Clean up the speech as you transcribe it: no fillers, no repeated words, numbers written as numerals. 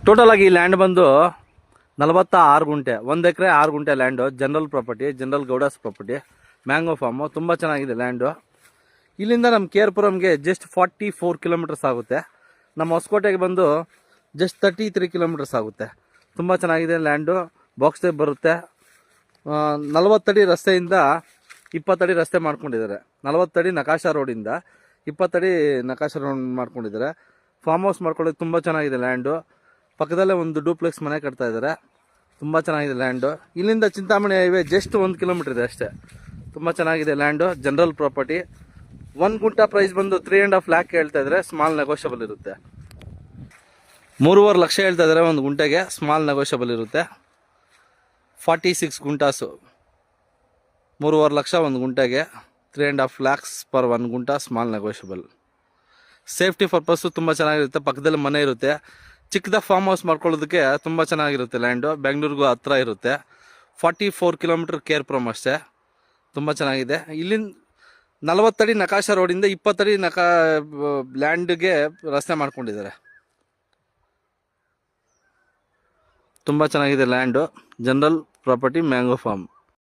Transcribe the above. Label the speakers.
Speaker 1: Total ಆಗಿ ಈ land ಬಂದು 46 ಗುಂಟೆ, 1 ಎಕರೆ 6 ಗುಂಟೆ land. General property, general Gowda's property, mango farm. ತುಂಬ ಚೆನ್ನಾಗಿದೆ ಲ್ಯಾಂಡು. ಇಲ್ಲಿಂದ ನಮ್ಮ ಕೇರ್ಪುರಮ್ಗೆ ಜಸ್ಟ್ 44 ಕಿಲೋಮೀಟರ್ಸ್ ಆಗುತ್ತೆ. ನಮ್ಮ ಹೊಸಕೋಟೆಗೆ ಬಂದು ಜಸ್ಟ್ 33 ಕಿಲೋಮೀಟರ್ಸ್ ಆಗುತ್ತೆ. ತುಂಬ ಚೆನ್ನಾಗಿದೆ ಲ್ಯಾಂಡು. ಬಾಕ್ಸ್ ಟೈಪ್ ಬರುತ್ತೆ. 40 ಅಡಿ ರಸ್ತೆಯಿಂದ 20 ಅಡಿ ರಸ್ತೆ ಮಾಡ್ಕೊಂಡಿದ್ದಾರೆ. 40 ಅಡಿ ನಕಾಶಾ ರೋಡಿಂದ 20 ಅಡಿ ನಕಾಶಾ ರೋಡ್ ಮಾಡ್ಕೊಂಡಿದ್ದಾರೆ. ಫಾರ್ಮ್ ಹೌಸ್ ಮಾಡ್ಕೊಳ್ಳೋದು ತುಂಬ ಚೆನ್ನಾಗಿದೆ ಲ್ಯಾಂಡು. ಪಕ್ಕದಲ್ಲೇ ಒಂದು ಡೂಪ್ಲೆಕ್ಸ್ ಮನೆ ಕಟ್ತಾ ಇದ್ದಾರೆ. ತುಂಬ ಚೆನ್ನಾಗಿದೆ ಲ್ಯಾಂಡು. ಇಲ್ಲಿಂದ ಚಿಂತಾಮಣಿ ಹೈವೇ ಜಸ್ಟ್ 1 ಕಿಲೋಮೀಟರ್ ಇದೆ ಅಷ್ಟೇ. ತುಂಬ ಚೆನ್ನಾಗಿದೆ ಲ್ಯಾಂಡು. General property. 1 ಗುಂಟಾ ಪ್ರೈಸ್ ಬಂದು 3.5 ಲ್ಯಾಕ್ ಹೇಳ್ತಾ ಇದ್ದಾರೆ. ಸ್ಮಾಲ್ ನೆಗೋಷಿಯಬಲ್ ಇರುತ್ತೆ. 3.5 ಲಕ್ಷ ಹೇಳ್ತಾ ಇದ್ದಾರೆ 1 ಗುಂಟೆಗೆ. ಸ್ಮಾಲ್ ನೆಗೋಷಿಯಬಲ್ ಇರುತ್ತೆ. 46 ಗುಂಟಾಸು, 3.5 ಲಕ್ಷ 1 ಗುಂಟೆಗೆ. 3.5 ಲ್ಯಾಕ್ಸ್ ಪರ್ 1 ಗುಂಟಾ. Small negotiable. ಸೇಫ್ಟಿ ಪರ್ಪಸ್ಸು ತುಂಬ ಚೆನ್ನಾಗಿರುತ್ತೆ. ಪಕ್ಕದಲ್ಲಿ ಮನೆ ಇರುತ್ತೆ. ಚಿಕ್ಕದಾಗಿ ಫಾರ್ಮ್ ಹೌಸ್ ಮಾಡ್ಕೊಳ್ಳೋದಕ್ಕೆ ತುಂಬ ಚೆನ್ನಾಗಿರುತ್ತೆ ಲ್ಯಾಂಡು. ಬೆಂಗಳೂರಿಗೂ ಹತ್ರ ಇರುತ್ತೆ. 44 ಕಿಲೋಮೀಟರ್ ಕೇರ್ಪುರಮ್ ಅಷ್ಟೇ. ತುಂಬ ಚೆನ್ನಾಗಿದೆ. ಇಲ್ಲಿಂದ 40 ಅಡಿ ನಕಾಶಾ ರೋಡಿಂದ 20 ಅಡಿ ಲ್ಯಾಂಡ್ಗೆ ರಸ್ತೆ ಮಾಡ್ಕೊಂಡಿದ್ದಾರೆ. ತುಂಬ ಚೆನ್ನಾಗಿದೆ land. General property, mango form.